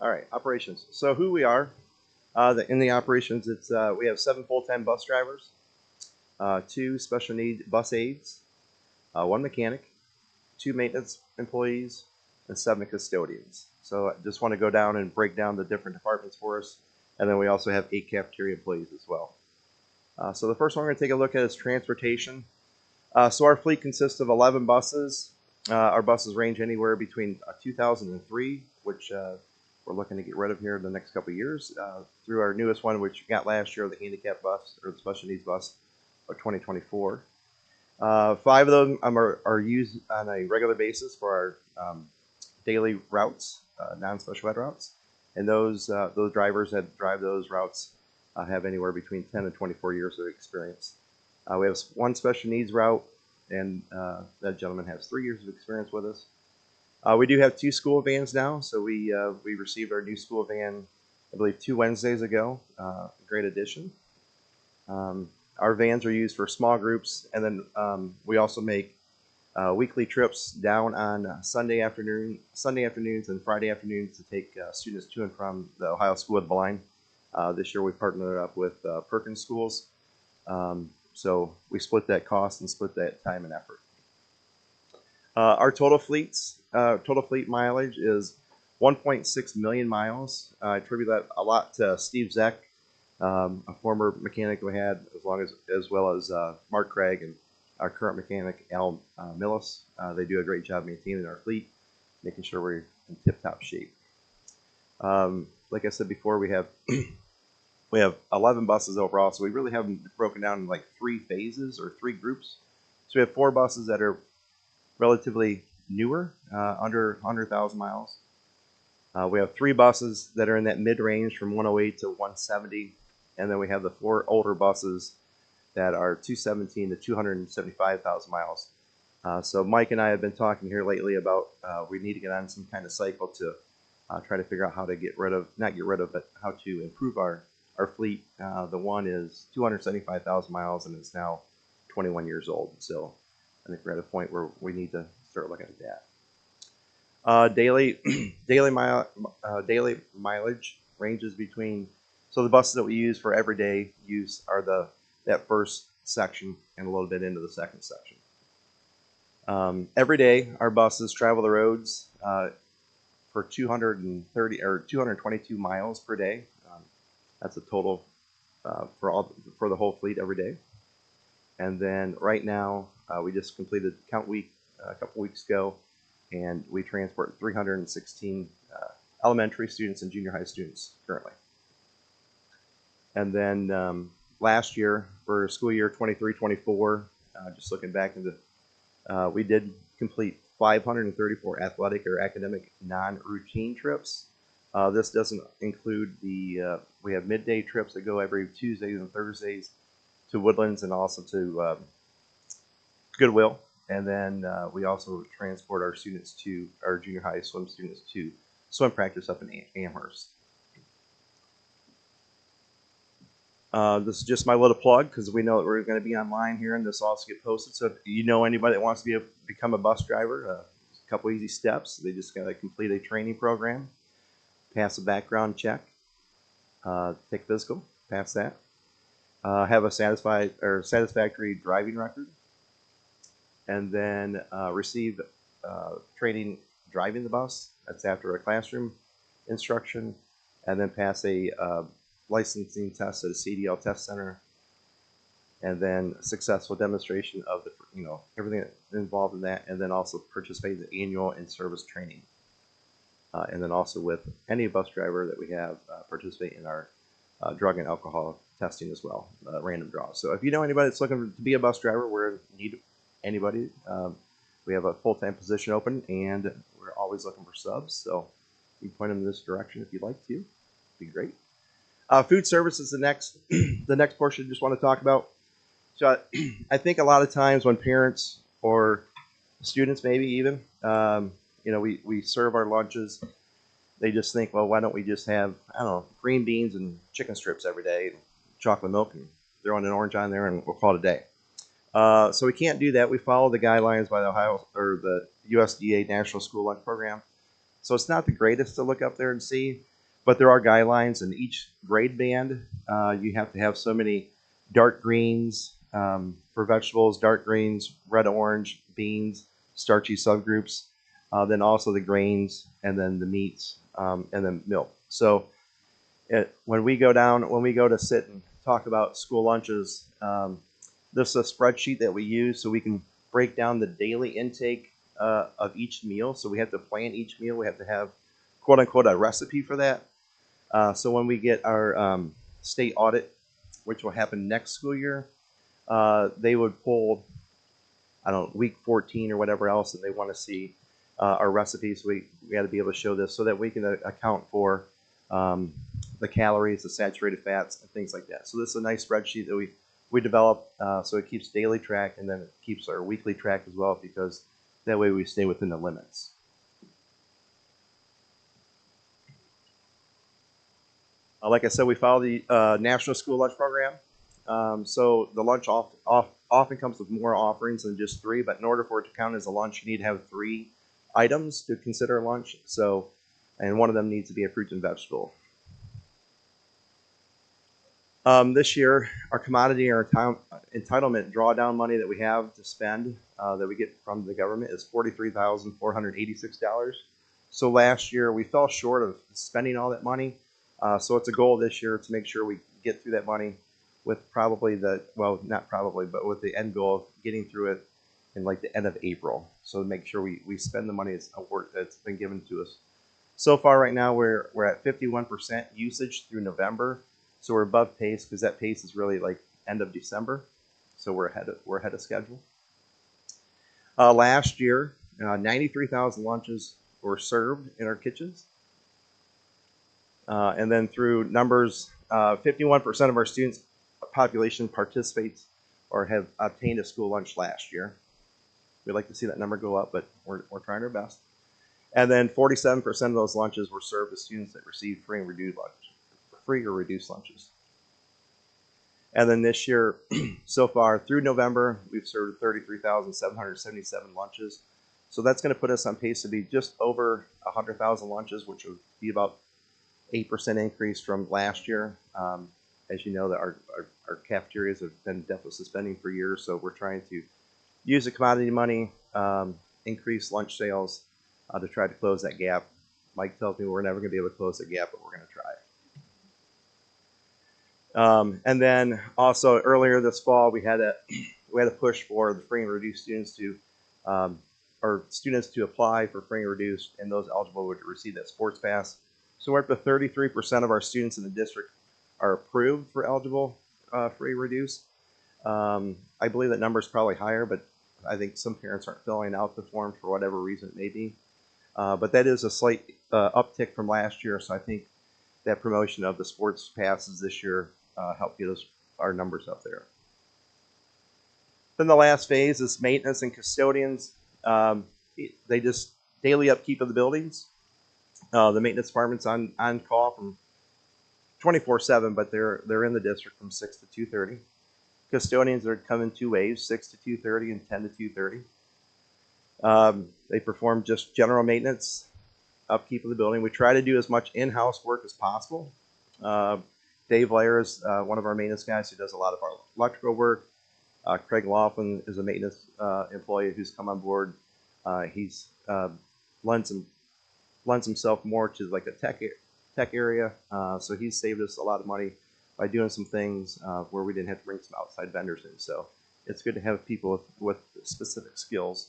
All right, operations. So who we are, in the operations, it's we have 7 full-time bus drivers, 2 special need bus aides, 1 mechanic, 2 maintenance employees, and 7 custodians. So I just want to go down and break down the different departments for us, and then we also have 8 cafeteria employees as well. So the first one we're going to take a look at is transportation. So our fleet consists of 11 buses. Our buses range anywhere between 2003, which we're looking to get rid of here in the next couple of years, through our newest one, which we got last year, the handicap bus or the special needs bus of 2024. 5 of them are used on a regular basis for our daily routes, non-special ed routes, and those drivers that drive those routes have anywhere between 10 and 24 years of experience. We have 1 special needs route, and that gentleman has 3 years of experience with us. We do have 2 school vans now, so we received our new school van, I believe, 2 Wednesdays ago. Great addition. Our vans are used for small groups, and then we also make weekly trips down on Sunday afternoons and Friday afternoons to take students to and from the Ohio School of the Blind. This year we partnered up with Perkins Schools, so we split that cost and split that time and effort. Our total fleet mileage is 1.6 million miles. I attribute that a lot to Steve Zeck, a former mechanic we had, as well as Mark Craig and our current mechanic Al Millis. They do a great job maintaining our fleet, making sure we're in tip-top shape. Like I said before, we have 11 buses overall, so we really have them broken down in like 3 phases or 3 groups. So we have 4 buses that are relatively newer, under 100,000 miles. We have 3 buses that are in that mid-range from 108 to 170, and then we have the 4 older buses that are 217 to 275,000 miles. So Mike and I have been talking here lately about we need to get on some kind of cycle to try to figure out how to but how to improve our fleet. The one is 275,000 miles and is now 21 years old. So I think we're at a point where we need to start looking at that. Daily mileage ranges between, so the buses that we use for everyday use are that first section and a little bit into the second section. Every day our buses travel the roads for 230 or 222 miles per day. That's a total for the whole fleet every day. And then right now we just completed count week a couple weeks ago, and we transport 316 elementary students and junior high students currently. And then last year, for school year 23-24, just looking back into, we did complete 534 athletic or academic non-routine trips. This doesn't include we have midday trips that go every Tuesdays and Thursdays to Woodlands and also to Goodwill. And then we also transport our junior high swim students to swim practice up in Amherst. This is just my little plug because we know that we're going to be online here and this will also get posted. So if you know anybody that wants to become a bus driver, a couple easy steps. They just got to complete a training program, pass a background check, take physical, pass that, have a satisfactory driving record, and then receive training driving the bus. That's after a classroom instruction, and then pass a licensing test at a CDL test center, and then successful demonstration of everything involved in that, and then also participate in the annual in-service training. And then also with any bus driver that we have participate in our drug and alcohol testing as well, random draws. So if you know anybody that's looking to be a bus driver, we're in need of anybody. We have a full-time position open, and we're always looking for subs. So you can point them in this direction if you'd like to. It'd be great. Food service is the next portion I just want to talk about. So I think a lot of times when parents or students, maybe even, we serve our lunches, they just think, well, why don't we just have, I don't know, green beans and chicken strips every day, chocolate milk, and throw an orange on there, and we'll call it a day. So we can't do that. We follow the guidelines by the USDA National School Lunch Program. So it's not the greatest to look up there and see. but there are guidelines, and each grade band, you have to have so many dark greens for vegetables, dark greens, red, orange, beans, starchy subgroups, then also the grains, and then the meats, and then milk. So when we go to sit and talk about school lunches, this is a spreadsheet that we use so we can break down the daily intake of each meal. So we have to plan each meal. We have to have, quote unquote, a recipe for that. So when we get our state audit, which will happen next school year, they would pull, I don't know, week 14 or whatever else, and they want to see our recipes. We got to be able to show this so that we can account for the calories, the saturated fats, and things like that. So this is a nice spreadsheet that we develop, so it keeps daily track, and then it keeps our weekly track as well, because that way we stay within the limits. Like I said, we follow the National School Lunch Program. So the lunch often comes with more offerings than just 3, but in order for it to count as a lunch, you need to have 3 items to consider lunch. So, and one of them needs to be a fruit and vegetable. This year, our commodity or entitlement drawdown money that we have to spend that we get from the government is $43,486. So last year we fell short of spending all that money. So it's a goal this year to make sure we get through that money with probably not probably, but with the end goal of getting through it in like the end of April. So to make sure we spend the money that's been given to us. So far right now we're at 51% usage through November. So we're above pace because that pace is really like end of December. So we're ahead of schedule. Last year, 93,000 lunches were served in our kitchens. And then through numbers, 51% of our students population participates or have obtained a school lunch last year. We'd like to see that number go up, but we're trying our best. And then 47% of those lunches were served to students that received free or reduced lunches. And then this year, so far through November, we've served 33,777 lunches. So that's going to put us on pace to be just over 100,000 lunches, which would be about 8% increase from last year. As you know, that our cafeterias have been deficit spending for years, so we're trying to use the commodity money, increase lunch sales to try to close that gap. Mike tells me we're never going to be able to close that gap, but we're going to try. And then also earlier this fall, we had a push for the free and reduced students to apply for free and reduced, and those eligible would receive that sports pass. So we're up to 33% of our students in the district are approved for eligible free reduced. I believe that number is probably higher, but I think some parents aren't filling out the form for whatever reason it may be. But that is a slight uptick from last year, so I think that promotion of the sports passes this year helped get our numbers up there. Then the last phase is maintenance and custodians. They just daily upkeep of the buildings. The maintenance department's on call from 24/7, but they're in the district from 6 to 2:30. Custodians are come in 2 waves, 6 to 2:30 and 10 to 2:30. They perform just general maintenance, upkeep of the building. We try to do as much in-house work as possible. Dave Lair is one of our maintenance guys who does a lot of our electrical work. Craig Laughlin is a maintenance employee who's come on board. He's lends himself more to like a tech area, so he's saved us a lot of money by doing some things where we didn't have to bring some outside vendors in. So it's good to have people with specific skills.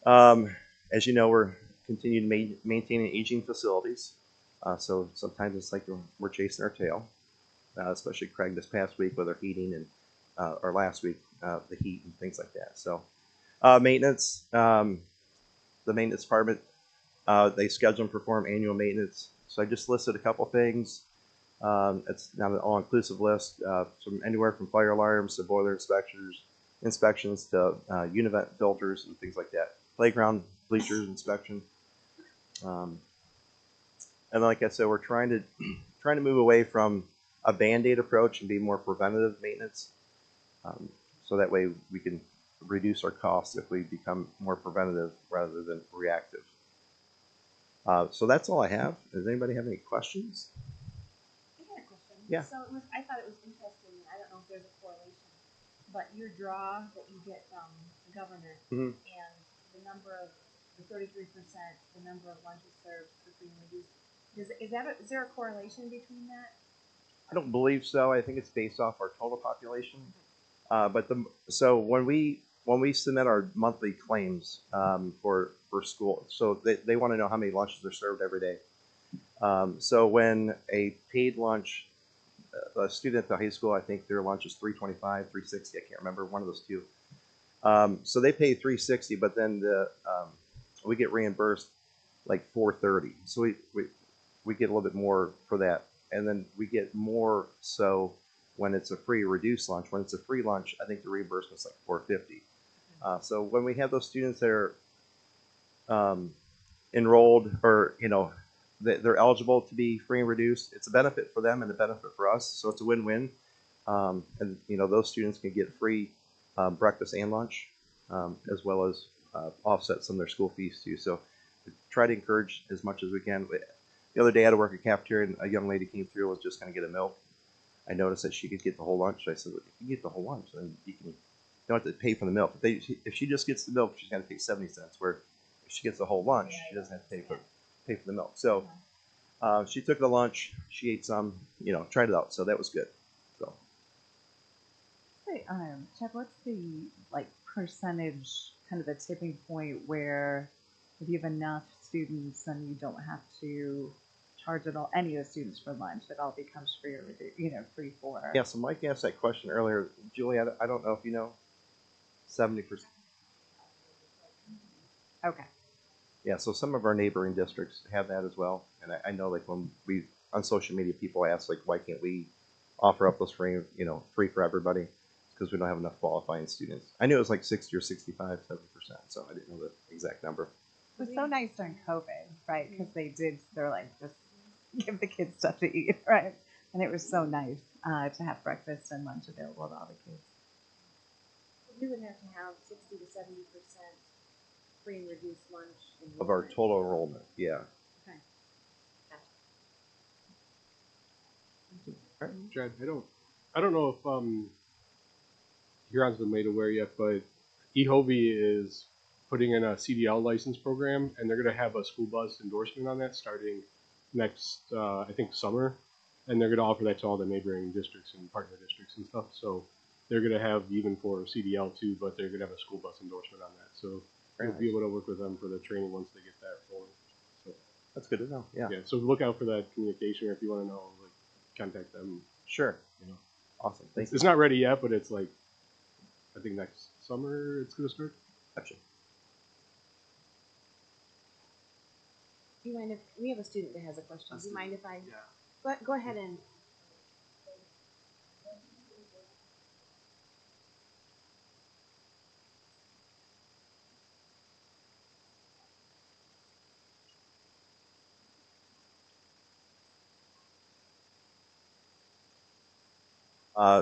As you know, we're continuing maintaining aging facilities. So sometimes it's like we're chasing our tail, especially Craig this past week with our heating and or last week the heat and things like that. So maintenance, the maintenance department, they schedule and perform annual maintenance. So I just listed a couple things. It's not an all-inclusive list, from anywhere from fire alarms to boiler inspections to unit vent filters and things like that. Playground bleachers inspection. And like I said, we're trying to move away from a Band-Aid approach and be more preventative maintenance. So that way we can reduce our costs if we become more preventative rather than reactive. So that's all I have. Does anybody have any questions? I got a question. Yeah. So I thought it was interesting. I don't know if there's a correlation, but your draw that you get from the governor Mhm. and the number of the 33%, the number of lunches served for free and reduced. Is there a correlation between that? I don't believe so. I think it's based off our total population. So when we submit our monthly claims for school, so they want to know how many lunches are served every day. So when a paid lunch, a student at the high school, I think their lunch is 325, 360. I can't remember, one of those two. So they pay 360, but then we get reimbursed like 430. So we get a little bit more for that, and then we get more so when it's a free or reduced lunch. When it's a free lunch, I think the reimbursement's like 450. So when we have those students that are enrolled, or they're eligible to be free and reduced, it's a benefit for them and a benefit for us. So it's a win-win. And those students can get free breakfast and lunch, as well as offset some of their school fees too. So we try to encourage as much as we can. The other day I had to work at cafeteria, and a young lady came through and was just going to get a milk. I noticed that she could get the whole lunch. I said, well, if you get the whole lunch, then you don't have to pay for the milk. If she just gets the milk, she's going to pay 70 cents. Where if she gets the whole lunch, she doesn't have to pay for the milk. So she took the lunch, she ate some, tried it out. So that was good. So Hey, Chuck, what's the percentage, kind of the tipping point where if you have enough students, then you don't have to charge at all any of the students for lunch. It all becomes free or free for. yeah, so Mike asked that question earlier. Julie, I don't know if you know, 70%. Okay. Yeah, so some of our neighboring districts have that as well. And I know, like, when we on social media, people ask, like, why can't we offer up those free for everybody? Because we don't have enough qualifying students. I knew it was like 60 or 65, 70%. So I didn't know the exact number. It was so nice during COVID, right? Because they're like, just give the kids stuff to eat, right? And it was so nice to have breakfast and lunch available to all the kids. We would have to have 60 to 70% free and reduced lunch Of our total enrollment, yeah. Okay. Chad, I don't know if Huron's been made aware yet, but EHOVI is putting in a CDL license program, and they're going to have a school bus endorsement on that starting next, I think, summer, and they're going to offer that to all the neighboring districts and partner districts and stuff. So they're going to have, even for CDL too, but they're going to have a school bus endorsement on that. So Very we'll be able to work with them for the training once they get that rolling. So That's good to know. Yeah. yeah, so look out for that communication, or if you want to know, like, contact them. Sure. You know, Awesome. Thank you. it's not ready yet, but it's like, I think next summer it's going to start. Gotcha. Do you mind if we have a student that has a question? Do you mind if I? Yeah. Go ahead and.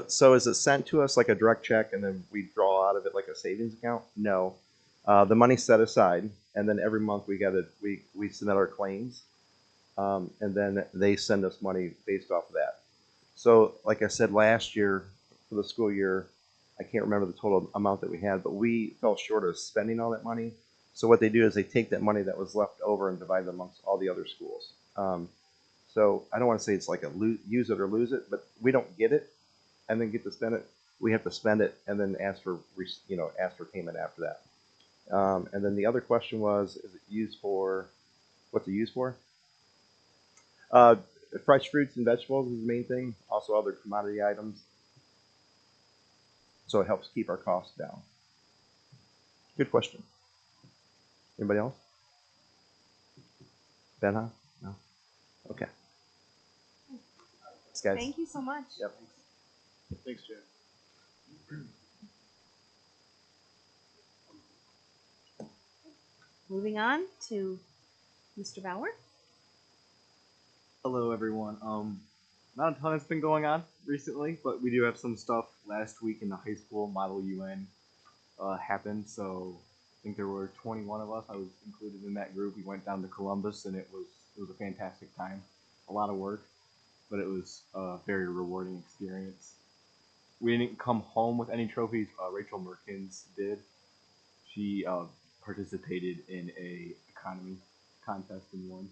So is it sent to us like a direct check and then we draw out of it like a savings account? No. The money's set aside, and then every month we submit our claims, and then they send us money based off of that. So like I said, last year for the school year, I can't remember the total amount that we had, but we fell short of spending all that money. So what they do is they take that money that was left over and divide it amongst all the other schools. So I don't want to say it's like a use it or lose it, but we don't get it and then get to spend it. We have to spend it and then ask for payment after that. And then the other question was, is it used for? What's it used for? Uh, Fresh fruits and vegetables is the main thing. Also other commodity items. So it helps keep our costs down. Good question. Anybody else? Ben, huh? No. Okay. Thanks, guys. Thank you so much. Yep. Thanks, Chad. Moving on to Mr. Bauer. Hello, everyone. Not a ton has been going on recently, but we do have some stuff. Last week in the high school, Model UN happened, so think there were 21 of us. I was included in that group. We went down to Columbus, and it was a fantastic time. A lot of work, but it was a very rewarding experience. We didn't come home with any trophies. Rachel Merkins did. She participated in a economy contest and won,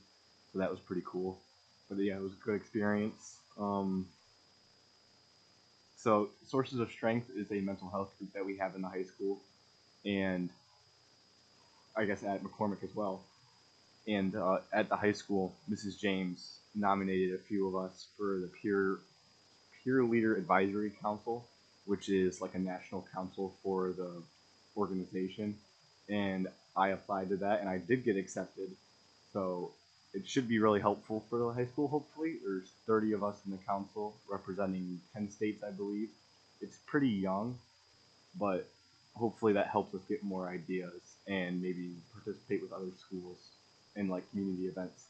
so that was pretty cool. But yeah, it was a good experience. So Sources of Strength is a mental health group that we have in the high school, and I guess at McCormick as well. And at the high school, Mrs. James nominated a few of us for the Peer Leader Advisory Council, which is like a national council for the organization. And I applied to that, and I did get accepted. So it should be really helpful for the high school, hopefully. There's 30 of us in the council representing 10 states, I believe. It's pretty young, but hopefully that helps us get more ideas and maybe participate with other schools in like community events.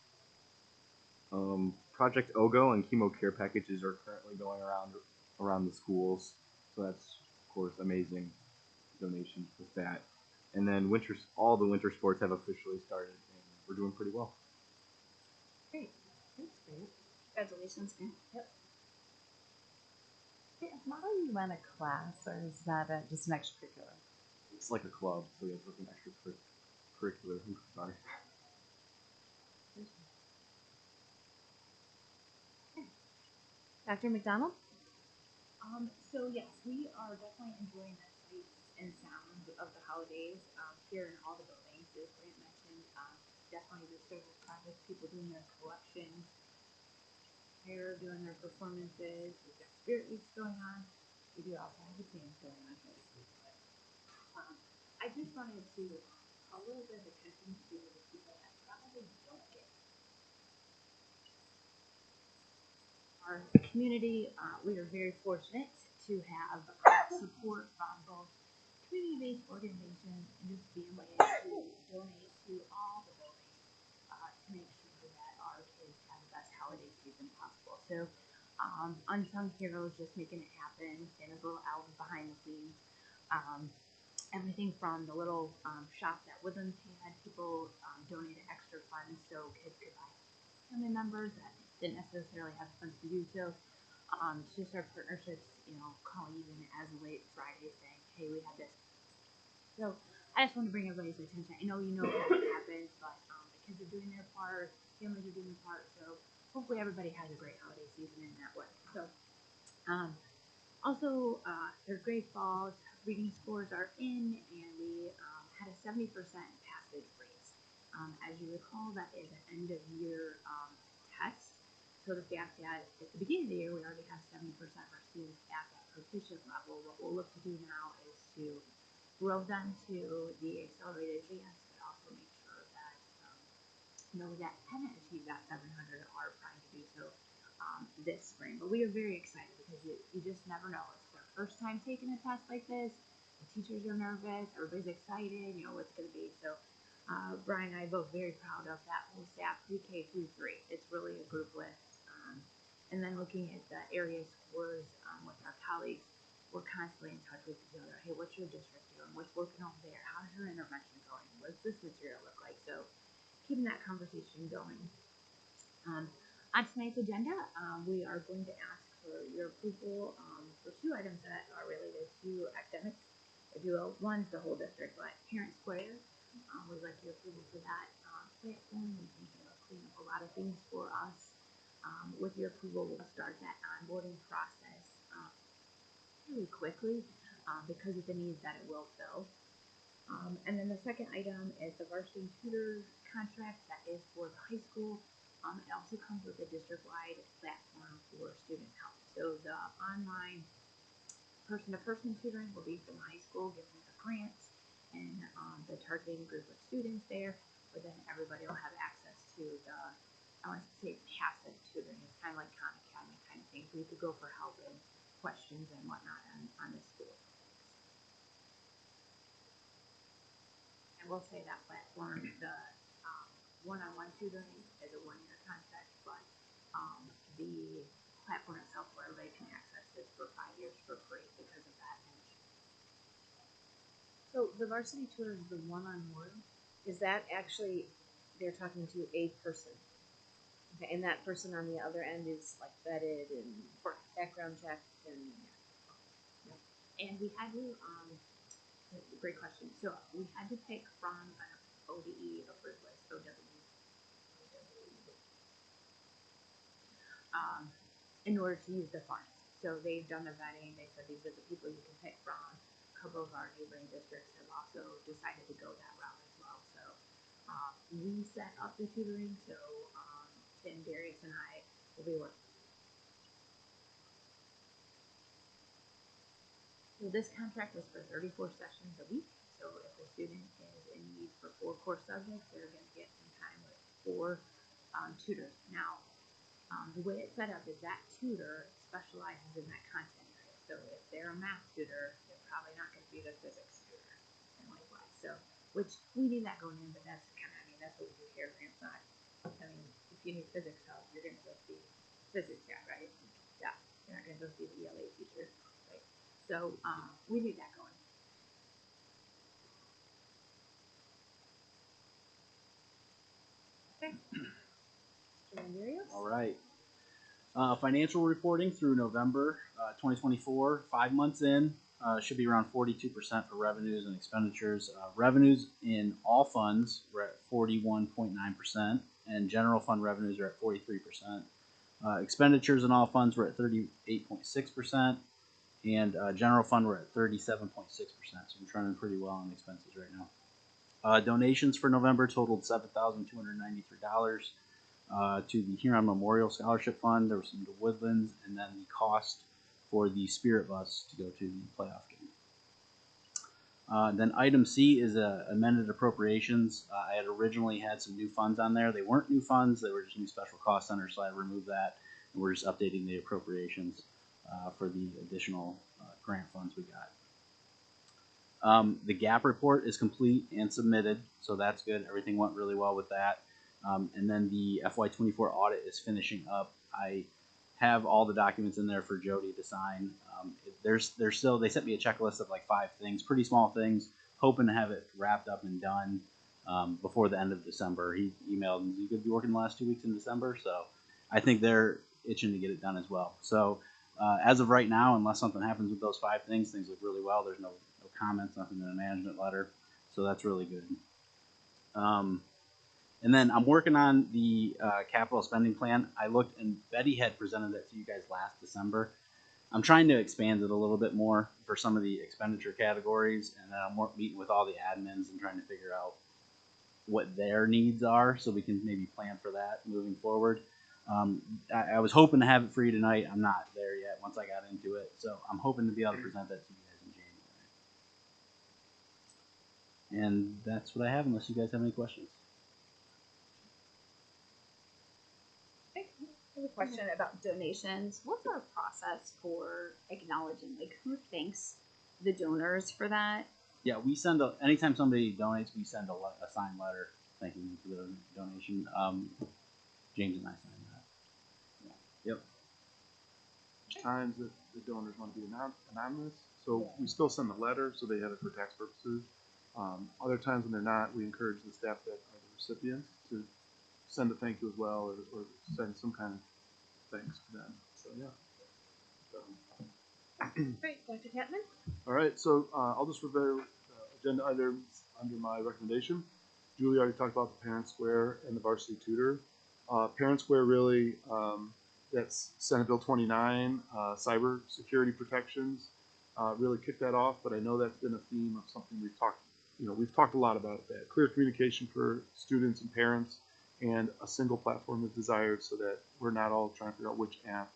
Project OGO and chemo care packages are currently going around the schools, so that's of course amazing donations with that. And then all the winter sports have officially started, and we're doing pretty well. Great. That's great. Congratulations. Yep. Hey, Now you run a class, or is that just an extracurricular? It's like a club, so it's like an extracurricular. Sorry. Dr. McDonald? So yes, we are definitely enjoying the sights and sounds of the holidays here in all the buildings. As Grant mentioned, definitely the service projects, people doing their collections, here doing their performances. We've got spirit weeks going on. We do also have a dance going on here this week. But, I just wanted to call a little bit of attention to the people that probably don't get our community. We are very fortunate to have support from both community-based organizations and just families who donate to all the buildings to make sure that our kids have the best holiday season possible. So, unsung heroes just making it happen. Santa's little elves behind the scenes. Everything from the little shop that Woodlands had, people donated extra funds so kids could buy family members that didn't necessarily have funds to do so. It's just our partnerships, calling even as late Friday saying, hey, we have this. So I just want to bring everybody's attention. I know that it happens, but the kids are doing their part, families are doing their part, so hopefully everybody has a great holiday season in that way. So also, third grade falls, reading scores are in, and we had a 70% passage rate. As you recall, that is an end of year test. So the fact that at the beginning of the year we already have 70% of our students at that proficient level, what we'll look to do now is to grow them to the accelerated advanced, but also make sure that those that haven't achieved that 700 are trying to do so this spring. But we are very excited because you just never know. It's their first time taking a test like this. The teachers are nervous. Everybody's excited. What's going to be. So Brian and I are both very proud of that whole staff, pre-K through 3. It's really a group lift. And then looking at the area scores with our colleagues, we're constantly in touch with each other. Hey, what's your district doing? What's working over there? How's your intervention going? What's this material look like? So keeping that conversation going. On tonight's agenda, we are going to ask for your approval for 2 items that are related to academics, if you will. One's the whole district, but Parent Square. We'd like your approval for that platform. We think it'll clean up a lot of things for us. With your approval, we'll start that onboarding process really quickly because of the needs that it will fill. And then the second item is the varsity tutor contract that is for the high school. It also comes with a district-wide platform for student help. So the online person-to-person tutoring will be from high school, given the grants and the targeting group of students there, but then everybody will have access to the, I want to say, passive tutoring. It's kind of like Khan Academy kind of thing, where you could go for help and questions and whatnot on the school. And we'll say that platform, the one-on-one tutoring is a 1-year contract, but the platform itself where everybody can access this for 5 years for free because of that initiative. So the varsity tutor is the one-on-one. Is that actually they're talking to a person? Okay, and that person on the other end is like vetted and background checked and And we had to, great question. So we had to pick from an ODE approved list, in order to use the funds. So they've done the vetting. They said these are the people you can pick from. A couple of our neighboring districts have also decided to go that route as well. So we set up the tutoring. So Tim, Darius, and I will be working. So this contract is for 34 sessions a week. So if the student is in need for 4 core subjects, they're going to get some time with 4 tutors. Now, the way it's set up is that tutor specializes in that content area. So if they're a math tutor, they're probably not going to be the physics tutor, and likewise. So, which we knew that going in, but that's kind of, I mean, that's what we do here. It's not, I mean, if you need physics help, you're going to go see physics guy, right? Yeah, you're not going to go see the ELA teacher, right? So we knew that going. All right. Financial reporting through November 2024, 5 months in, should be around 42% for revenues and expenditures. Revenues in all funds were at 41.9%, and general fund revenues are at 43%. Expenditures in all funds were at 38.6%, and general fund were at 37.6%. So we're trending pretty well on expenses right now. Donations for November totaled $7,293. To the Huron Memorial Scholarship Fund. There was some to Woodlands, and then the cost for the Spirit Bus to go to the playoff game. Then item C is amended appropriations. I had originally had some new funds on there. They weren't new funds, they were just new special cost centers, so I removed that, and we're just updating the appropriations for the additional grant funds we got. The gap report is complete and submitted, so that's good. Everything went really well with that. And then the FY24 audit is finishing up. I have all the documents in there for Jody to sign. There's still, they sent me a checklist of like 5 things, pretty small things, hoping to have it wrapped up and done before the end of December. He emailed and you could be working the last 2 weeks in December, so I think they're itching to get it done as well. So as of right now, unless something happens with those 5 things, things look really well. There's no comments, nothing in the management letter, so that's really good. And then I'm working on the capital spending plan. I looked, and Betty had presented that to you guys last December. I'm trying to expand it a little bit more for some of the expenditure categories, and then I'm meeting with all the admins and trying to figure out what their needs are so we can maybe plan for that moving forward. I was hoping to have it for you tonight. I'm not there yet once I got into it, so I'm hoping to be able to present that to you guys in January. And that's what I have, unless you guys have any questions. I have a question about donations. What's our process for acknowledging, like, who thanks the donors for that? Yeah, we send anytime somebody donates, we send a signed letter thanking them for the donation. James and I signed that. Yeah. Yep. Times that the donors want to be anonymous, so we still send the letter, so they have it for tax purposes. Other times when they're not, we encourage the staff that are the recipients to send a thank you as well, or send some kind of thanks to them. So yeah. Great, Dr. Catman. All right, so I'll just review agenda items under my recommendation. Julie already talked about the Parent Square and the varsity tutor. Parent Square really, that's Senate Bill 29, cyber security protections, really kicked that off. But I know that's been a theme of something we've talked a lot about that. Clear communication for students and parents, and a single platform is desired so that we're not all trying to figure out which app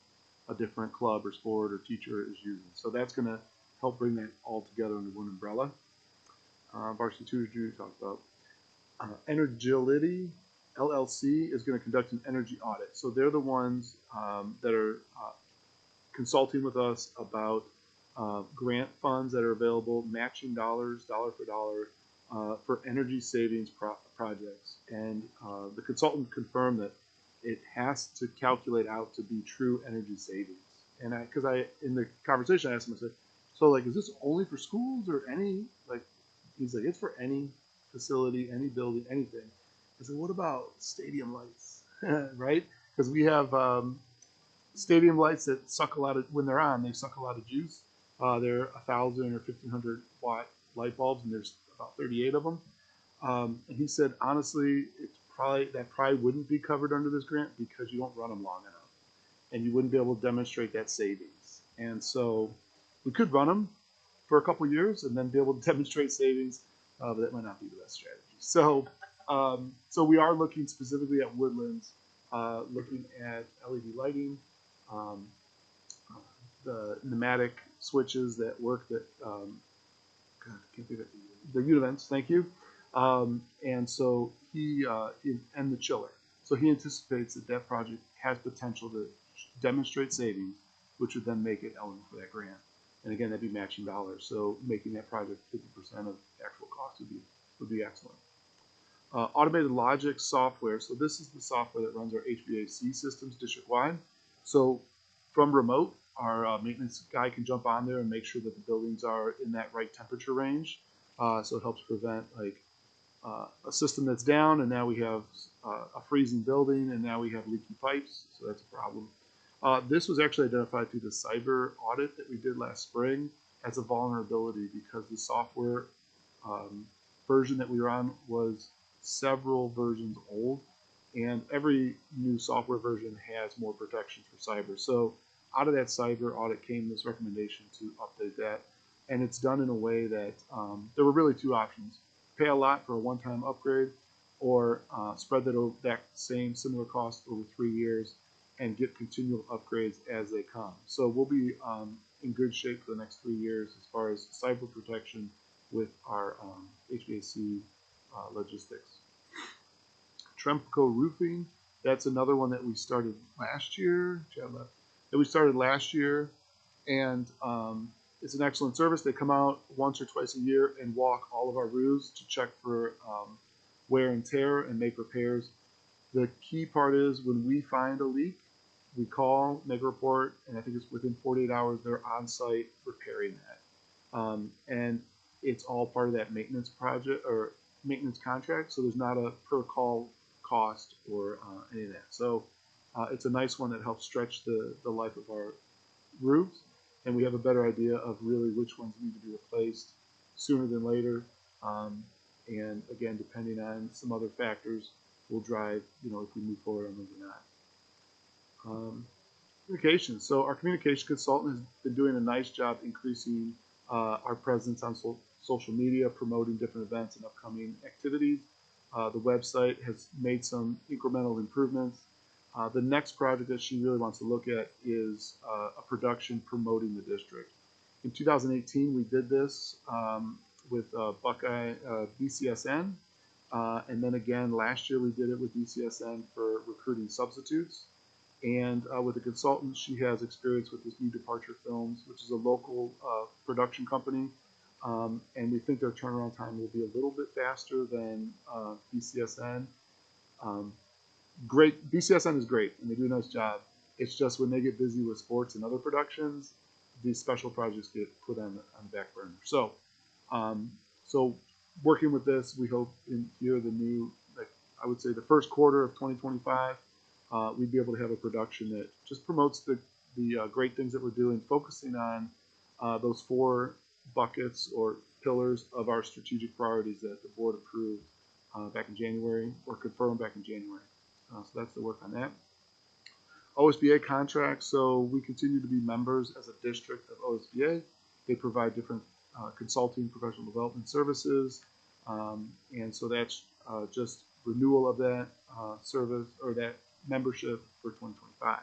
a different club or sport or teacher is using. So that's going to help bring that all together under one umbrella. Varsity Tutors, you talked about. Energility LLC is going to conduct an energy audit. So they're the ones that are consulting with us about grant funds that are available, matching dollars, dollar for dollar, for energy savings projects. And the consultant confirmed that it has to calculate out to be true energy savings. And in the conversation, I asked him, I said, so like, is this only for schools or any, like, He's like, it's for any facility, any building, anything. I said, what about stadium lights, right? Because we have stadium lights that suck a lot of, when they're on, they suck a lot of juice. They're 1,000 or 1,500 watt light bulbs, and there's about 38 of them. And he said, honestly, that probably wouldn't be covered under this grant because you don't run them long enough, and you wouldn't be able to demonstrate that savings. And so we could run them for a couple years and then be able to demonstrate savings, but that might not be the best strategy. So we are looking specifically at Woodlands, looking at LED lighting, the pneumatic switches that work that God, I can't think of the Univents, thank you. And so and the chiller. So he anticipates that project has potential to demonstrate savings, which would then make it eligible for that grant. And again, that'd be matching dollars. So making that project 50% of actual cost would be excellent. Automated logic software. So this is the software that runs our HVAC systems district-wide. So from remote, our maintenance guy can jump on there and make sure that the buildings are in that right temperature range. So it helps prevent like a system that's down, and now we have a freezing building, and now we have leaky pipes. So that's a problem. This was actually identified through the cyber audit that we did last spring as a vulnerability because the software version that we were on was several versions old, and every new software version has more protections for cyber. So out of that cyber audit came this recommendation to update that, and it's done in a way that there were really two options: pay a lot for a one-time upgrade, or spread that same similar cost over 3 years and get continual upgrades as they come. So we'll be in good shape for the next 3 years as far as cyber protection with our HVAC logistics. Tremco Roofing, that's another one that we started last year. And it's an excellent service. They come out once or twice a year and walk all of our roofs to check for wear and tear and make repairs. The key part is when we find a leak, we call, make a report, and I think it's within 48 hours they're on site repairing that. And it's all part of that maintenance project or maintenance contract, so there's not a per call cost or any of that. So it's a nice one that helps stretch the life of our roofs, and we have a better idea of really which ones need to be replaced sooner than later. And again, depending on some other factors, will drive, if we move forward on those or not. Communication. So our communication consultant has been doing a nice job increasing our presence on social media, promoting different events and upcoming activities. The website has made some incremental improvements. The next project that she really wants to look at is a production promoting the district. In 2018, we did this with Buckeye BCSN, and then again last year we did it with BCSN for recruiting substitutes. And with a consultant, she has experience with this New Departure Films, which is a local production company. And we think their turnaround time will be a little bit faster than BCSN. Great, BCSN is great, and they do a nice job. It's just when they get busy with sports and other productions, these special projects get put on the back burner. So, so working with this, we hope in here I would say the first quarter of 2025. We'd be able to have a production that just promotes the great things that we're doing, focusing on those 4 buckets or pillars of our strategic priorities that the board approved back in January or confirmed back in January. So that's the work on that. OSBA contracts. So we continue to be members as a district of OSBA. They provide different consulting, professional development services. And so that's just renewal of that service or that membership for 2025.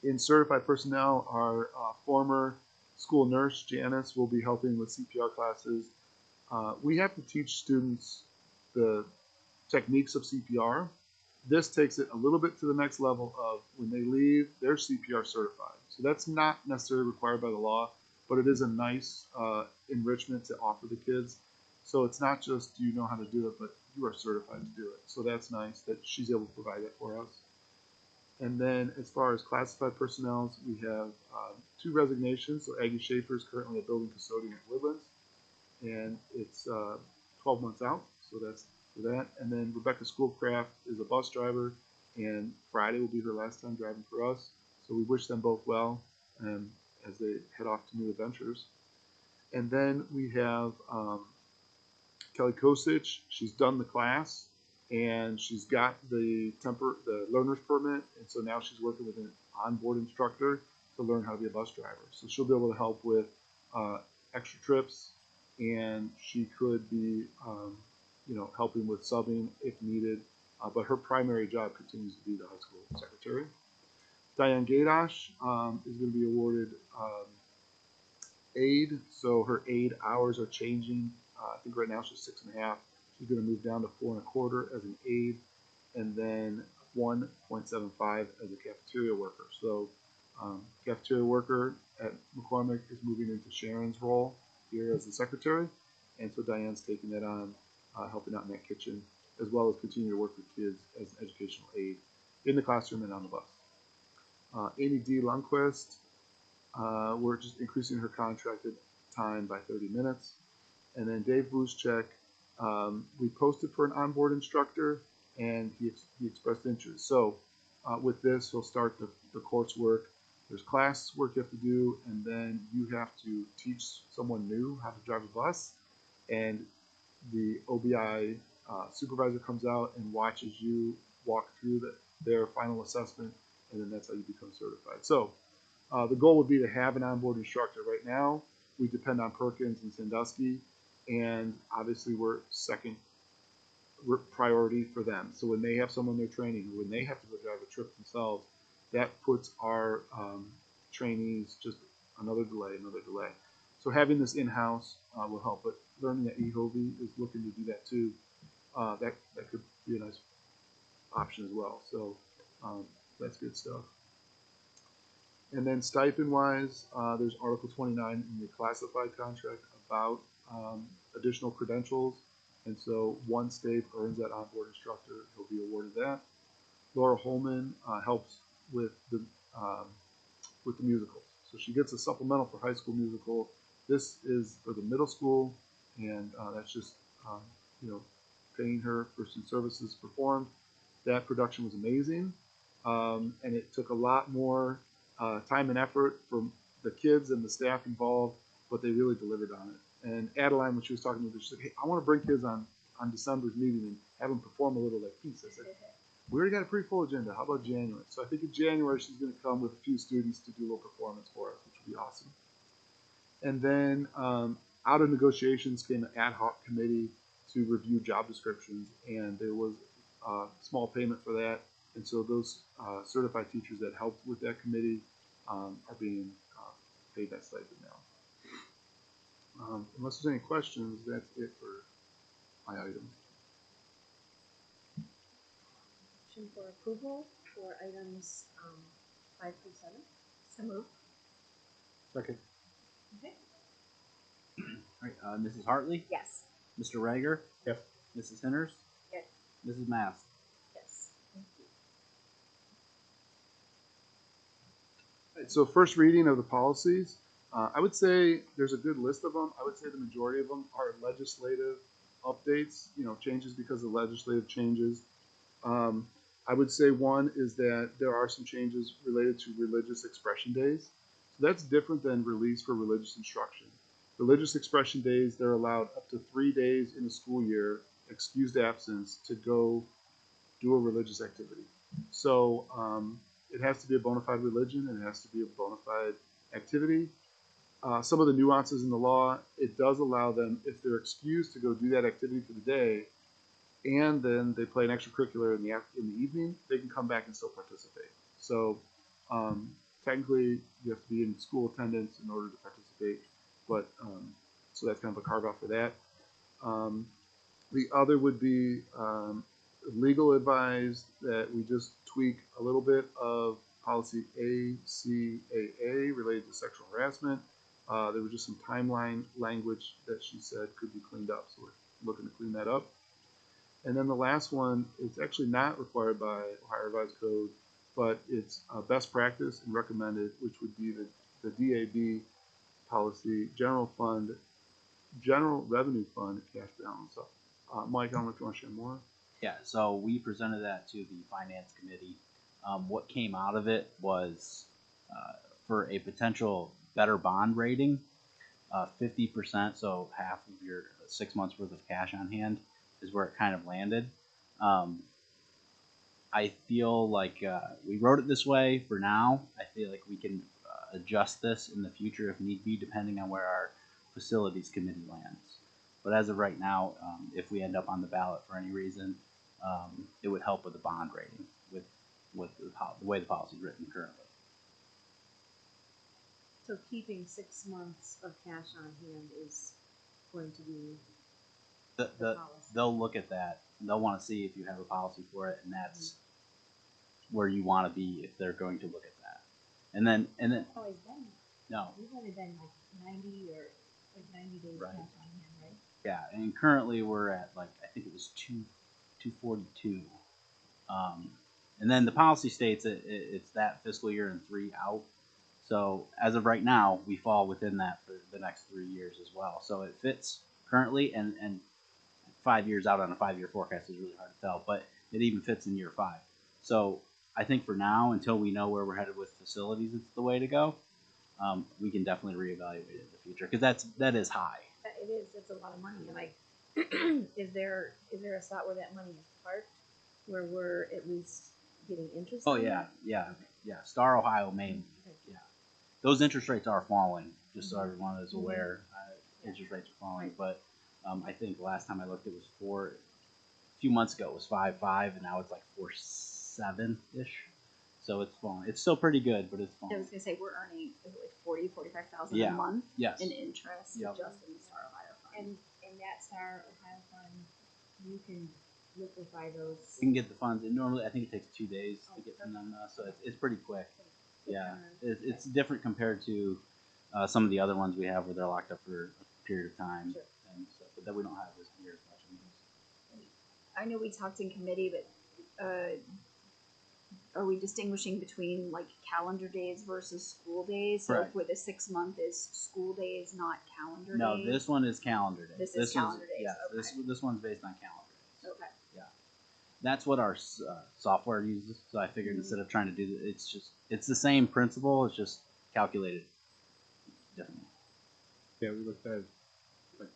In certified personnel, our former school nurse, Janice, will be helping with CPR classes. We have to teach students the techniques of CPR. This takes it a little bit to the next level of when they leave, they're CPR certified. So that's not necessarily required by the law, but it is a nice enrichment to offer the kids. So it's not just do you know how to do it, but you are certified to do it. So that's nice that she's able to provide that for us. And then as far as classified personnel, we have 2 resignations. So Aggie Schaefer is currently a building custodian at Woodlands. and it's 12 months out, so that's for that. And then Rebecca Schoolcraft is a bus driver, and Friday will be her last time driving for us. So we wish them both well as they head off to new adventures. And then we have Kelly Kosich. She's done the class, and she's got the learner's permit, and so now she's working with an onboard instructor to learn how to be a bus driver. So she'll be able to help with extra trips, and she could be, helping with subbing if needed. But her primary job continues to be the high school secretary. Diane Gaydosh is going to be awarded aid. So her aid hours are changing. I think right now she's 6.5. She's going to move down to 4.25 as an aide, and then 1.75 as a cafeteria worker. So cafeteria worker at McCormick is moving into Sharon's role here as the secretary, and so Diane's taking that on, helping out in that kitchen, as well as continuing to work with kids as an educational aide in the classroom and on the bus. Amy D. Lundquist, we're just increasing her contracted time by 30 minutes. And then Dave Bluschek, we posted for an onboard instructor, and he expressed interest. So with this, he'll start the coursework. There's class work you have to do, and then you have to teach someone new how to drive a bus. And the OBI supervisor comes out and watches you walk through their final assessment, and then that's how you become certified. So the goal would be to have an onboard instructor. Right now, we depend on Perkins and Sandusky, and obviously we're second priority for them. So when they have someone they're training, when they have to go drive a trip themselves, that puts our trainees just another delay. So having this in-house will help, but learning at eHovie is looking to do that too. That could be a nice option as well. So that's good stuff. And then stipend-wise, there's Article 29 in the classified contract about additional credentials. And so once Dave earns that onboard instructor, he'll be awarded that. Laura Holman helps with the musicals. So she gets a supplemental for High School Musical. This is for the middle school, and that's just paying her for some services performed. That production was amazing, and it took a lot more time and effort from the kids and the staff involved, but they really delivered on it. And Adeline, when she was talking to me, she said, "Hey, I want to bring kids on December's meeting and have them perform a little like Peace." I said, "We already got a pretty full agenda. How about January?" So I think in January she's going to come with a few students to do a little performance for us, which would be awesome. And then out of negotiations came an ad hoc committee to review job descriptions, and there was a small payment for that. And so those certified teachers that helped with that committee are being paid that stipend now. Unless there's any questions, that's it for my items. Motion for approval for items 5 through 7. So moved. Second. Okay. All right, Mrs. Hartley, Yes. Mr. Rager, Yes. Mrs. Henners, Yes. Mrs. Mast. Yes. Thank you. Right, so first reading of the policies. I would say there's a good list of them. I would say the majority of them are legislative updates, changes because of legislative changes. I would say one is that there are some changes related to religious expression days. So that's different than release for religious instruction. Religious expression days, they're allowed up to 3 days in a school year, excused absence, to go do a religious activity. So it has to be a bona fide religion, and it has to be a bona fide activity. Some of the nuances in the law, it does allow them, if they're excused to go do that activity for the day, and then they play an extracurricular in the evening, they can come back and still participate. So technically, you have to be in school attendance in order to participate, but so that's kind of a carve out for that. The other would be legal advised that we just tweak a little bit of policy ACAA related to sexual harassment. There was just some timeline language that she said could be cleaned up, so we're looking to clean that up. And then the last one, it's actually not required by Ohio Revised Code, but it's best practice and recommended, which would be the DAB policy, general fund general revenue fund cash balance. Mike, I don't know if you want to share more. Yeah, so we presented that to the finance committee. What came out of it was for a potential better bond rating, 50%, so half of your 6 months worth of cash on hand is where it kind of landed. I feel like we wrote it this way for now. I feel like we can adjust this in the future if need be, depending on where our facilities committee lands. But as of right now, if we end up on the ballot for any reason, it would help with the bond rating with the way the policy is written currently. So keeping 6 months of cash on hand is going to be the policy. They'll look at that. And they'll want to see if you have a policy for it, and that's where you want to be if they're going to look at that. And then Always been. no, We've only been like 90 or like 90 days Right. cash on hand, right? yeah, and currently we're at like I think it was 242. And then the policy states it's that fiscal year and 3 out. So as of right now, we fall within that for the next 3 years as well. So it fits currently, and 5 years out on a 5-year forecast is really hard to tell, but it even fits in year 5. So I think for now, until we know where we're headed with facilities, it's the way to go. We can definitely reevaluate it in the future because that is high. It is. It's a lot of money. And like, is there a spot where that money is parked, where we're at least getting interest? Oh on yeah, it? yeah, yeah. Star Ohio mainly. Yeah, those interest rates are falling. Just so everyone is aware, interest rates are falling. But I think last time I looked, it was a few months ago it was 5.5, and now it's like 4.7 ish. So it's falling. It's still pretty good, but it's I falling. was gonna say we're earning is it like 45,000 Yeah. a month Yes. in interest Yep. just in the Star Ohio Fund. And that Star Ohio Fund, you can liquefy those. You can get the funds, and normally I think it takes 2 days to get from them, so it's pretty quick. Yeah, it's different compared to some of the other ones we have where they're locked up for a period of time, Sure. and so, but that we don't have this year as much. I know we talked in committee, but are we distinguishing between like calendar days versus school days? So Correct. where the 6 month is school days, not calendar No, days? this one is calendar days. This is one's- calendar days, Yeah, okay. this one's based on calendar days. Okay. That's what our software uses. So I figured instead of trying to do it's the same principle. It's just calculated differently. Yeah, we looked at like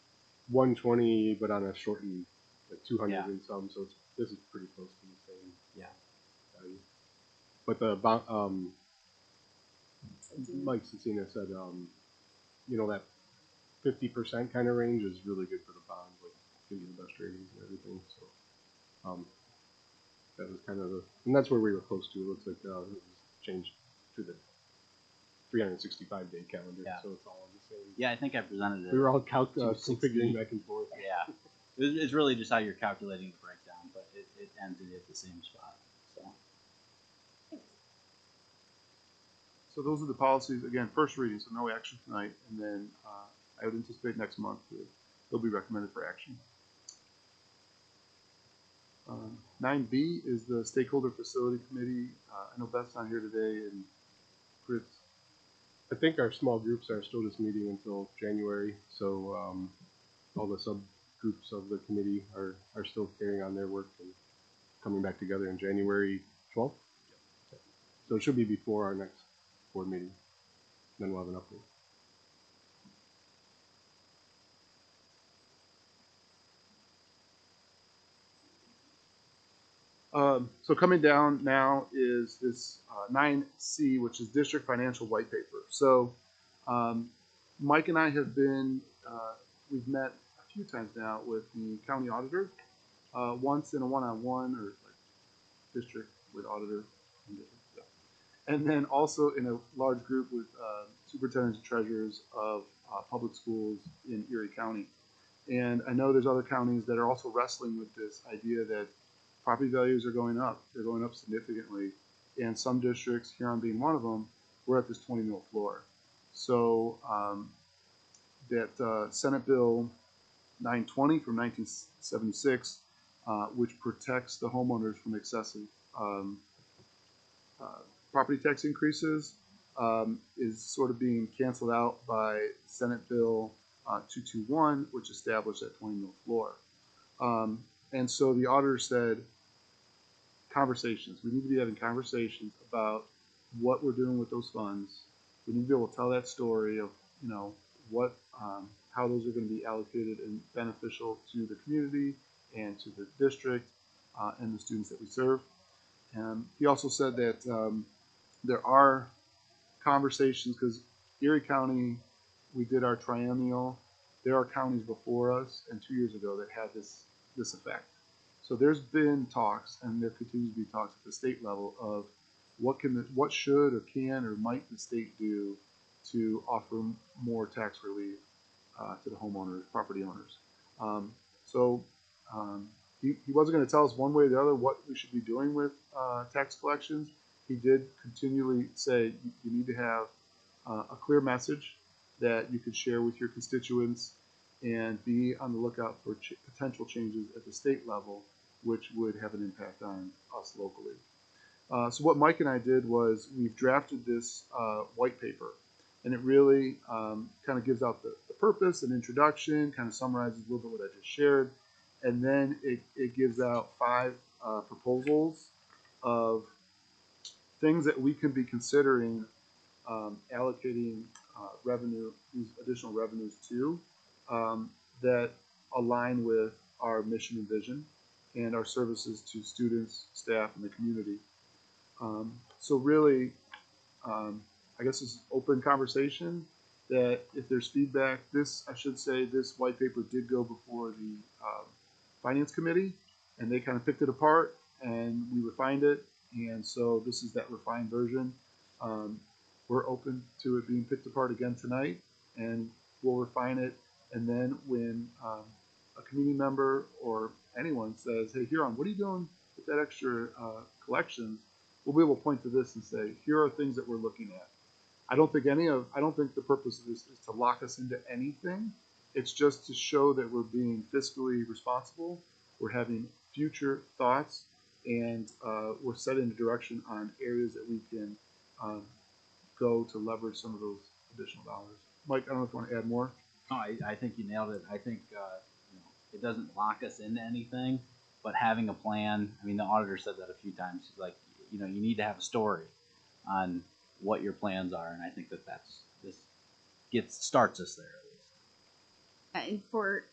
120, but on a shortened like 200 Yeah. and some. So this is pretty close to the same Yeah. value. But the Mike Cecina said, that 50% kind of range is really good for the bond, like give you the best ratings and everything. So that was kind of and that's where we were close to. It looks like it was changed to the 365-day calendar, Yeah. so it's all the same. Yeah, I think I presented it. We were all 260. configuring back and forth. Yeah, it's really just how you're calculating the breakdown, but it ended at the same spot. So So those are the policies. Again, first reading, so no action tonight. And then I would anticipate next month they'll be recommended for action. 9B is the Stakeholder Facility Committee. I know Beth's not here today, and Chris. I think our small groups are still just meeting until January, so all the subgroups of the committee are still carrying on their work and coming back together in January 12th. So it should be before our next board meeting. Then we'll have an update. So coming down now is this 9C, which is District Financial White Paper. So Mike and I have been, we've met a few times now with the county auditor, once in a one-on-one or like district with auditor. And then also in a large group with superintendents and treasurers of public schools in Erie County. And I know there's other counties that are also wrestling with this idea that property values are going up. They're going up significantly. And some districts, Huron being one of them, we're at this 20 mil floor. So that Senate Bill 920 from 1976, which protects the homeowners from excessive property tax increases, is sort of being canceled out by Senate Bill 221, which established that 20 mil floor. And so the auditor said, conversations. We need to be having conversations about what we're doing with those funds. We need to be able to tell that story of, you know, what, how those are going to be allocated and beneficial to the community and to the district and the students that we serve. He also said that there are conversations, because Erie County, we did our triennial. There are counties before us and 2 years ago that had this effect. So there's been talks, and there continues to be talks at the state level of what should or can or might the state do to offer more tax relief to the homeowners, property owners. He wasn't going to tell us one way or the other what we should be doing with tax collections. He did continually say you need to have a clear message that you could share with your constituents and be on the lookout for potential changes at the state level, which would have an impact on us locally. So what Mike and I did was we've drafted this white paper, and it really kind of gives out the purpose and introduction, kind of summarizes a little bit what I just shared, and then it gives out 5 proposals of things that we can be considering allocating revenue, these additional revenues to, that align with our mission and vision and our services to students, staff, and the community. So really, I guess it's open conversation that if there's feedback, this white paper did go before the Finance Committee, and they kind of picked it apart, and we refined it, and so this is that refined version. We're open to it being picked apart again tonight, and we'll refine it, and then when a community member or anyone says, hey, Huron, what are you doing with that extra collections? We'll be able to point to this and say, here are things that we're looking at. I don't think the purpose of this is to lock us into anything. It's just to show that we're being fiscally responsible. We're having future thoughts, and we're setting a direction on areas that we can go to leverage some of those additional dollars. Mike, I don't know if you want to add more. No, I think you nailed it. I think it doesn't lock us into anything, but having a plan. I mean, the auditor said that a few times. He's like, you need to have a story on what your plans are, and I think this starts us there at least. And for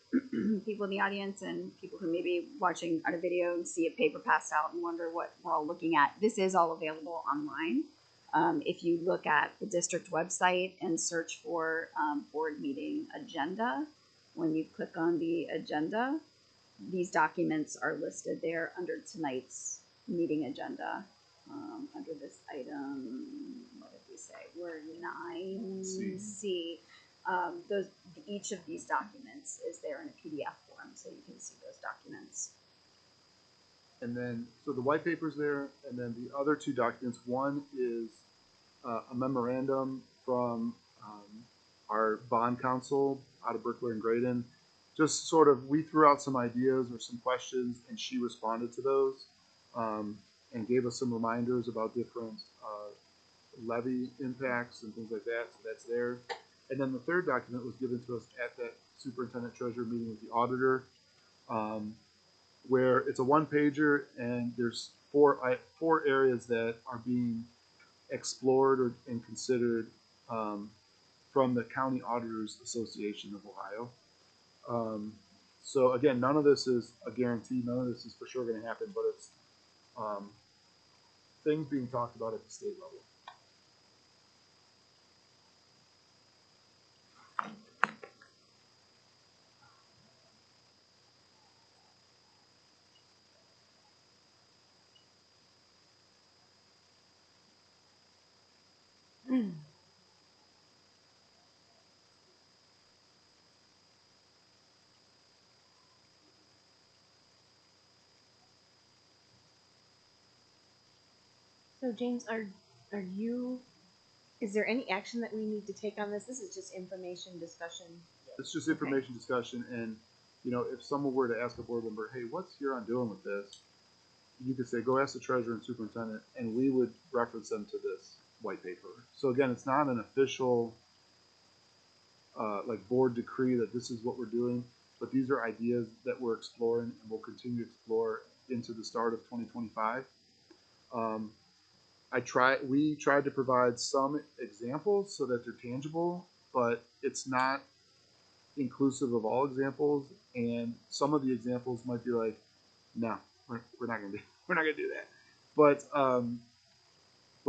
people in the audience and people who may be watching on a video and see a paper passed out and wonder what we're all looking at, this is all available online. If you look at the district website and search for board meeting agenda, when you click on the agenda, these documents are listed there under tonight's meeting agenda. Under this item, what did we say? We're 9C. Each of these documents is there in a PDF form, so you can see those documents. And then, so the white paper's there, and then the other 2 documents, one is a memorandum from our bond counsel out of Berkeley and Graydon. Just sort of, we threw out some ideas or some questions, and she responded to those and gave us some reminders about different levy impacts and things like that. So that's there. And then the third document was given to us at that superintendent treasurer meeting with the auditor, where it's a 1-pager, and there's 4 areas that are being explored and considered from the County Auditors Association of Ohio. So again, none of this is a guarantee. None of this is for sure going to happen, but it's things being talked about at the state level. So James, is there any action that we need to take on this? This is just information discussion. It's just information discussion, and if someone were to ask a board member, hey, what's Huron doing with this? You could say, go ask the treasurer and superintendent, and we would reference them to this white paper. So again, it's not an official like board decree that this is what we're doing, but these are ideas that we're exploring and we'll continue to explore into the start of 2025. Um, we tried to provide some examples so that they're tangible, but it's not inclusive of all examples, and some of the examples might be like, no, we're not gonna do we're not gonna do that. But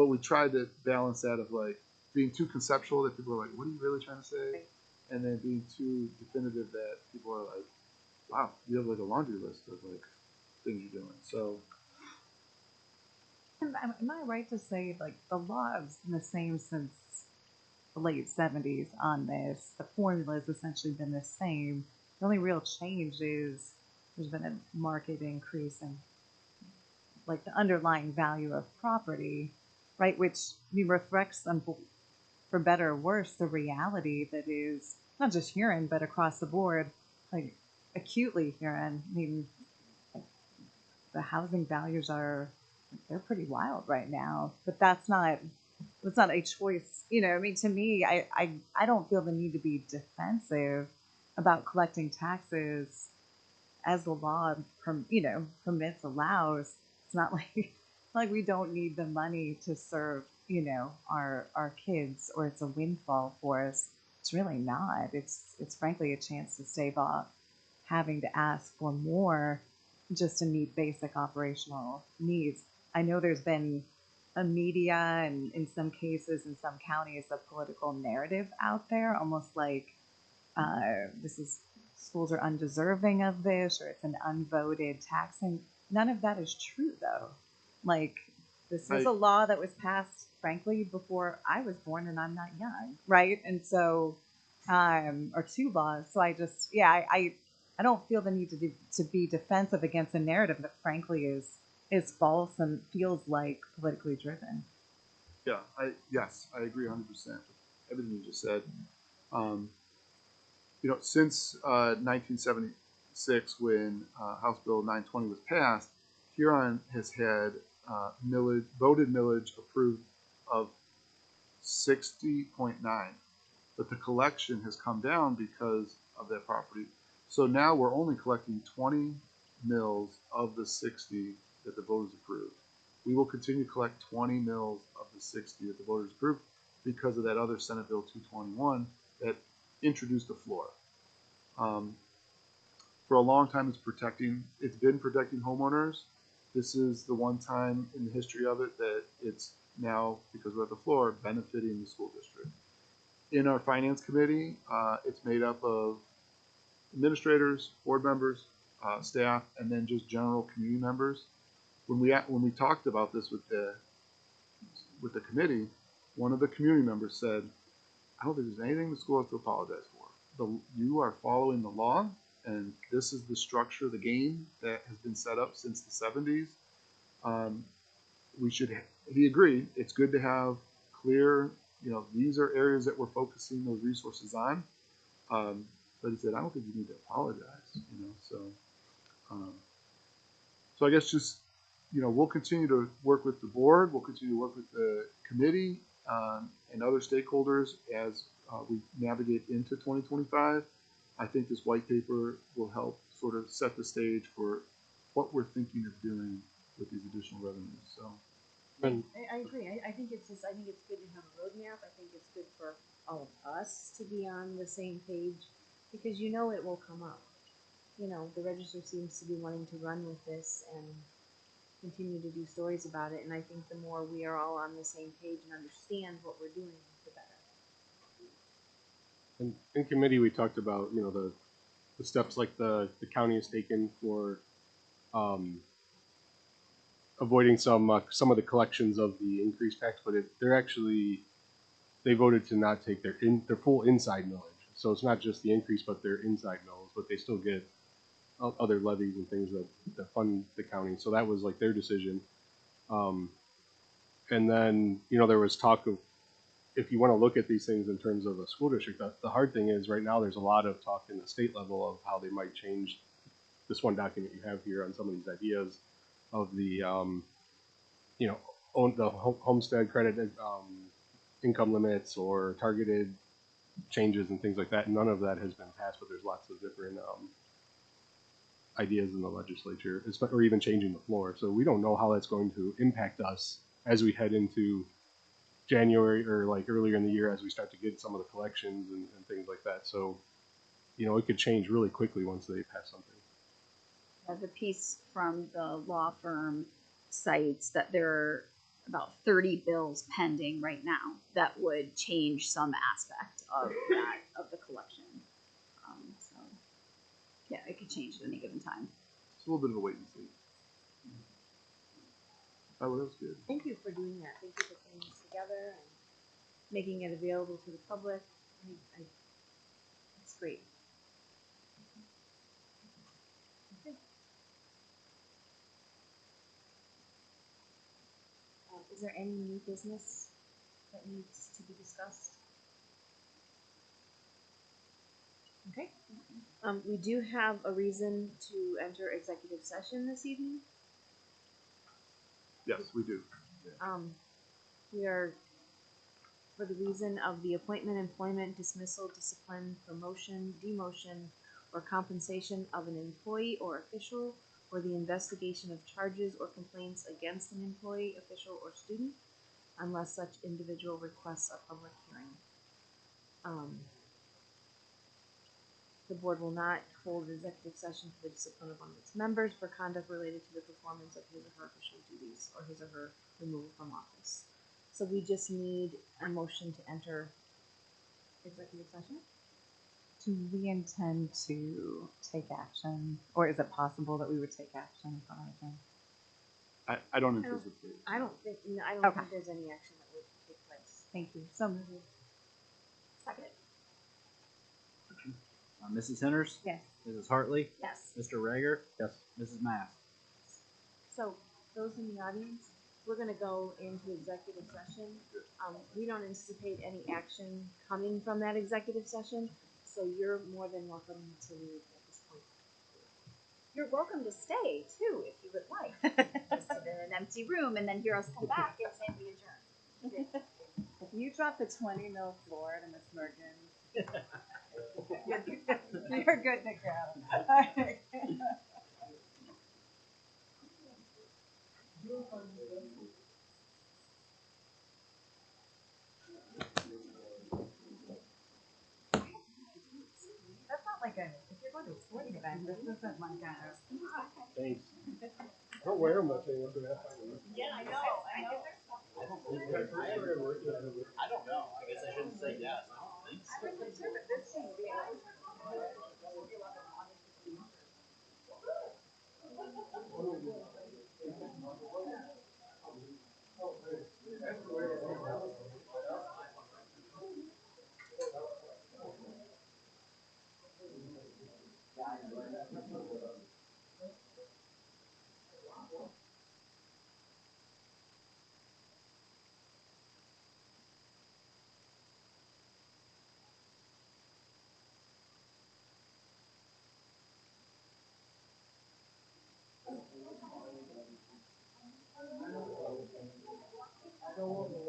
we tried to balance that of like being too conceptual that people are like, what are you really trying to say? And then being too definitive that people are like, wow, you have like a laundry list of like things you're doing. So Am I right to say, like, the law has been the same since the late 70s on this? The formula has essentially been the same. The only real change is there's been a market increase in, like, the underlying value of property, right? Which reflects, for better or worse, the reality that is not just Huron, but across the board, like, acutely Huron. I mean, the housing values they're pretty wild right now, but it's not a choice. I mean, to me, I don't feel the need to be defensive about collecting taxes as the law permits, allows. It's not like we don't need the money to serve our kids, or it's a windfall for us. It's really not. It's frankly a chance to stave off having to ask for more just to meet basic operational needs. I know there's been a media and in some cases in some counties a political narrative out there, almost like this is schools are undeserving of this, or it's an unvoted tax. And none of that is true, though. Like, this was a law that was passed, frankly, before I was born, and I'm not young, right? And so, or two laws. So I don't feel the need to be defensive against a narrative that, frankly, is false and feels like politically driven. yeah, I agree 100% with everything you just said. Since 1976, when House Bill 920 was passed, Huron has had voted millage approved of 60.9, but the collection has come down because of that property. So now we're only collecting 20 mills of the 60 that the voters approved. We will continue to collect 20 mills of the 60 that the voters approved because of that other Senate Bill 221 that introduced a floor. For a long time, it's been protecting homeowners. This is the one time in the history of it that it's now, because we're at the floor, benefiting the school district. In our finance committee, it's made up of administrators, board members, staff, and then just general community members. When we talked about this with the committee, one of the community members said, I don't think there's anything the school has to apologize for. You are following the law, and this is the structure of the game that has been set up since the 70s. He agreed, it's good to have clear, these are areas that we're focusing those resources on. But he said, I don't think you need to apologize, So I guess just, we'll continue to work with the board, we'll continue to work with the committee and other stakeholders as we navigate into 2025. I think this white paper will help sort of set the stage for what we're thinking of doing with these additional revenues. So, I agree. I think it's good to have a roadmap. I think it's good for all of us to be on the same page, because it will come up. The Register seems to be wanting to run with this and continue to do stories about it, and I think the more we are all on the same page and understand what we're doing, the better. And in committee, we talked about the steps like the county has taken for avoiding some of the collections of the increased tax, but they voted to not take their full inside millage. So it's not just the increase, but their inside mills, but they still get other levies and things that fund the county. So that was like their decision. And then there was talk of, if you want to look at these things in terms of a school district, the hard thing is right now there's a lot of talk in the state level of how they might change this one document you have here on some of these ideas of the homestead credit income limits or targeted changes and things like that. None of that has been passed, but there's lots of different ideas in the legislature, or even changing the floor. So we don't know how that's going to impact us as we head into January or like earlier in the year as we start to get some of the collections and things like that. So, you know, it could change really quickly once they pass something. The piece from the law firm cites that there are about 30 bills pending right now that would change some aspect of that, of the collection. So, yeah, it could change at any given time. It's a little bit of a wait and see. Oh, that was good. Thank you for doing that. Thank you for putting this together and making it available to the public. It's great. Okay. Is there any new business that needs to be discussed? Okay. We do have a reason to enter executive session this evening. Yes, we do. We are for the reason of the appointment, employment, dismissal, discipline, promotion, demotion, or compensation of an employee or official, or the investigation of charges or complaints against an employee, official, or student, unless such individual requests a public hearing. The board will not hold an executive session for the discipline of one of its members for conduct related to the performance of his or her official duties or his or her removal from office. So we just need a motion to enter executive session. Do we intend to take action, or is it possible that we would take action on anything? I don't anticipate. I don't think Okay. there's any action that would take place. Thank you. So moved. Second. Mrs. Henners, Yes. Mrs. Hartley, Yes. Mr. Rager, Yes. Mrs. Mass. So those in the audience, we're gonna go into executive session. We don't anticipate any action coming from that executive session, so you're more than welcome to leave at this point. You're welcome to stay too if you would like. Just sit in an empty room and then hear us come back and say we adjourn. If you drop the 20 mil floor to Miss Mergen, you're good to go. That's not like a, if you're going to a sporting event, this isn't like a. Thanks. Don't wear them much anymore. Yeah, I know. I don't know. I guess I shouldn't say yes. I don't think so. I wasn't sure, but this seems So